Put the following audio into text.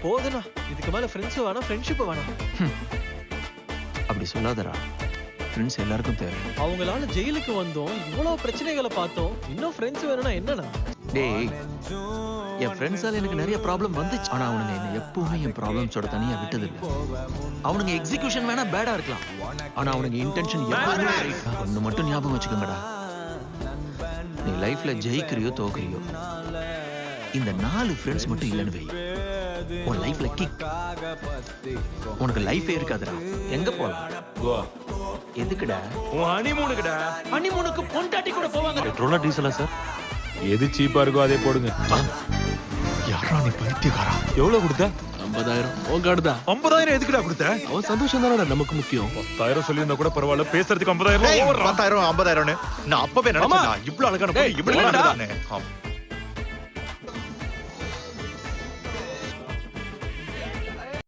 போதுண்ணா, இதுக்கு மேல ஃப்ரெண்ட்ஸ் வேணாம், ஃப்ரெண்ட்ஷிப் வேணாம். அப்படி சொல்லாதடா. ஃப்ரெண்ட்ஸ் எல்லாருக்கும் தேவை. அவங்களால ஜெயிலுக்கு வந்தோம், இவ்வளவு பிரச்சனைகளை பார்த்தோம், இன்னும் ஃப்ரெண்ட்ஸ் வேணும்னா என்னண்ணா? டேய், என் ஃப்ரெண்ட்ஸால எனக்கு நிறைய ப்ராப்ளம் வந்துச்சு. ஆனா அவனுங்க என்ன எப்பவுமே என் ப்ராப்ளம்ஸோட தனியா விட்டதில்லை. அவனுங்க எக்ஸிகியூஷன் வேணா பேடா இருக்கலாம், ஆனா அவனுங்க இன்டென்ஷன் எப்பவுமே ரைட். ஒண்ணு மட்டும் ஞாபகம் வச்சுக்கோங்கடா, நீ லைஃப்ல ஜெயிக்கிறியோ தோக்குறியோ, இந்த 4 ஃப்ரெண்ட்ஸ் மட்டும் இல்லைன்னு வை, உன் லைஃப்ல கிக். உனக்கு லைஃபே இருக்காதுடா. எங்க போலாம்? கோவா. எதுக்குடா? உன் ஹனிமூனுக்குடா. ஹனிமூனுக்கு பொண்டாட்டி கூட போவாங்க. பெட்ரோலா டீசலா சார்? எது சீப்பா இருக்கோ அதே போடுங்க. யாரா நீ பைத்தியக்காரா? எவ்வளவு கொடுத்த? 50,000 உன் கார்டு தான். 50,000 எதுக்குடா கொடுத்த? அவன் சந்தோஷம் தானடா நமக்கு முக்கியம். 10,000 சொல்லியிருந்தா கூட பரவாயில்ல, பேசுறதுக்கு 50,000 ஓவரா? 10,000 50,000 நான் அப்பவே நினைச்சேன். இவ்வளவு அழகான பொண்ணு இப்படி ஏய், நடக்குதானே?